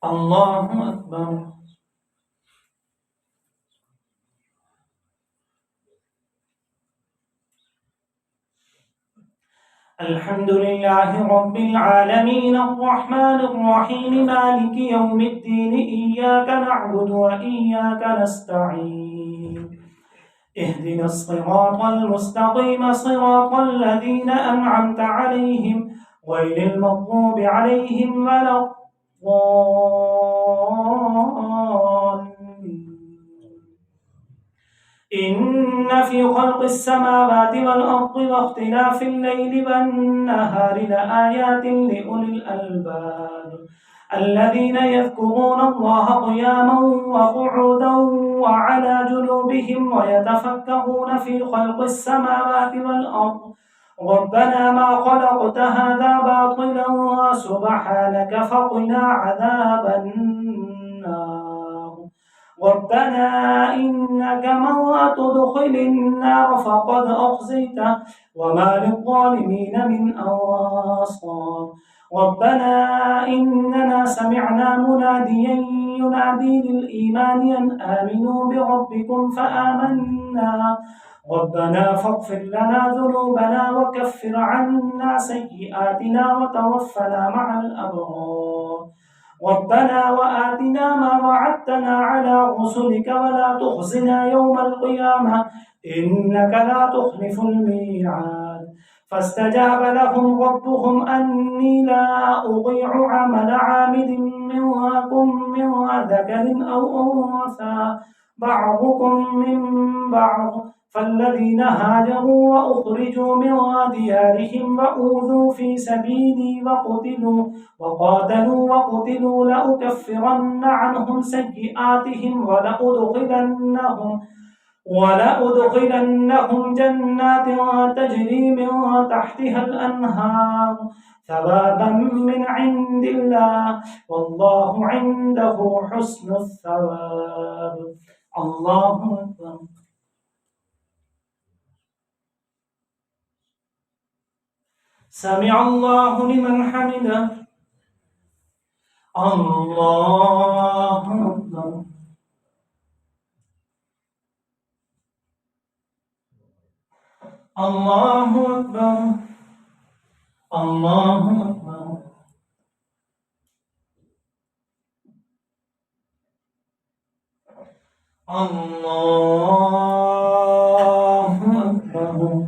الله أكبر. الحمد لله رب العالمين الرحمن الرحيم مالك يوم الدين إياك نعبد وإياك نستعين اهدنا الصراط المستقيم صراط الذين أنعمت عليهم غير المغضوب عليهم ولا الضالين. إن في خلق السماوات والأرض واختلاف الليل والنهار لآيات لأولي الألباب الذين يذكرون الله قياما وقعودا وعلى جنوبهم ويتفكرون في خلق السماوات والأرض ربنا ما خلقت هذا باطلا سبحانك فقنا عذاب النار. ربنا إنك من تدخل النار فقد أخزيته وما للظالمين من أنصار. ربنا إننا سمعنا مناديا ينادي للإيمان أن آمنوا بربكم فآمنا ربنا فاغفر لنا ذنوبنا وكفر عنا سيئاتنا وتوفنا مع الأبرار. ربنا وآتنا ما وعدتنا على رسلك ولا تخزنا يوم القيامة إنك لا تخلف الميعاد. فاستجاب لهم ربهم أني لا أضيع عمل عامل منكم من ذكر أو أنثى بعضكم من بعض فالذين هاجروا وأخرجوا من ديارهم وأوذوا في سبيلي وقاتلوا وقتلوا لأكفرن عنهم سيئاتهم ولأدخلنهم جنات تجري من تحتها الأنهار ثوابا من عند الله والله عنده حسن الثواب. الله أكبر. سمع الله لمن حمده. الله أكبر. الله أكبر. الله أكبر. الله أكبر.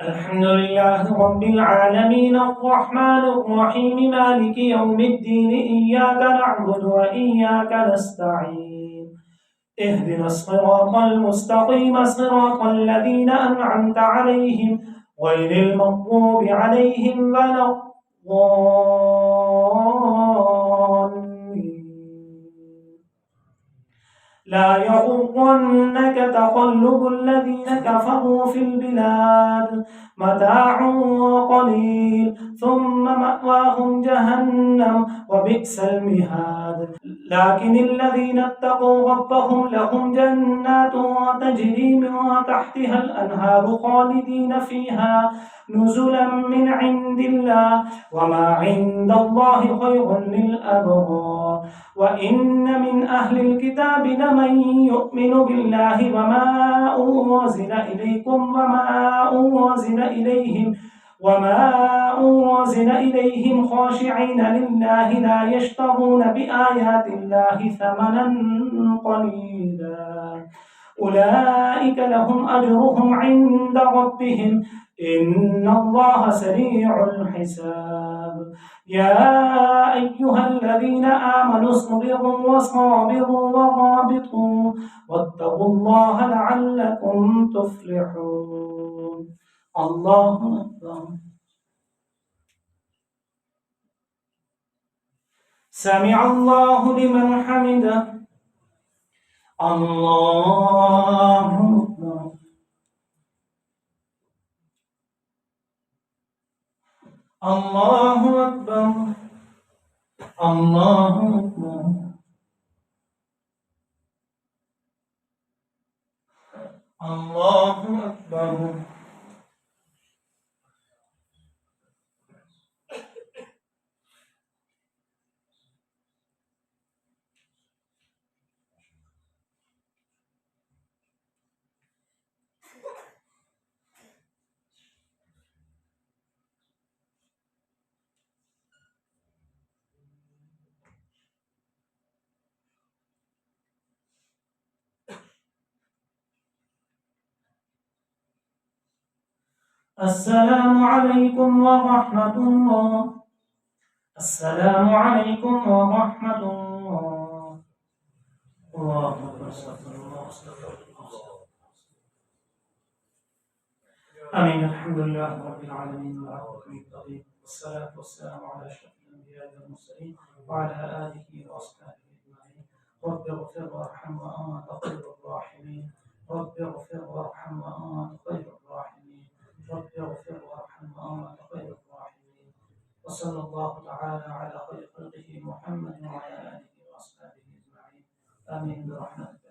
الحمد لله رب العالمين الرحمن الرحيم مالك يوم الدين إياك نعبد وإياك نستعين اهدنا الصراط المستقيم صراط الذين أنعمت عليهم غير المغضوب عليهم ولا الضالين. لا يغرنك تقلب الذين كفروا في البلاد متاع قليل ثم مأواهم جهنم وبئس المهاد. لكن الذين اتقوا ربهم لهم جنات تجري من تحتها الأنهار خالدين فيها نزلا من عند الله وما عند الله خير للأبرار. وإن من أهل الكتاب لمن يؤمن بالله وما أنزل إليكم وما أنزل إليهم خاشعين لله لا يشترون بآيات الله ثمنا قليلا أولئك لهم أجرهم عند ربهم إن الله سريع الحساب. يا أيها الذين آمنوا اصبروا وصابروا ورابطوا واتقوا الله لعلكم تفلحون. الله أكبر. سمع الله لمن حمده. الله أكبر. الله أكبر. الله أكبر. الله أكبر. السلام عليكم ورحمة الله. السلام عليكم ورحمة الله. الله أكبر. استغفر الله استغفر الله. آمين. الحمد لله رب العالمين والعاقبة للمتقين والصلاة والسلام على أشرف الأنبياء والمرسلين وعلى آله وأصحابه أجمعين. رب اغفر وارحم وأنت خير الراحمين. رب اغفر وارحم وأنت خير الراحمين. رب اغفر وارحم وأنت خير الراحمين. وصلى الله تعالى على خير خلقه محمد وعلى آله وأصحابه أجمعين. آمين برحمتك.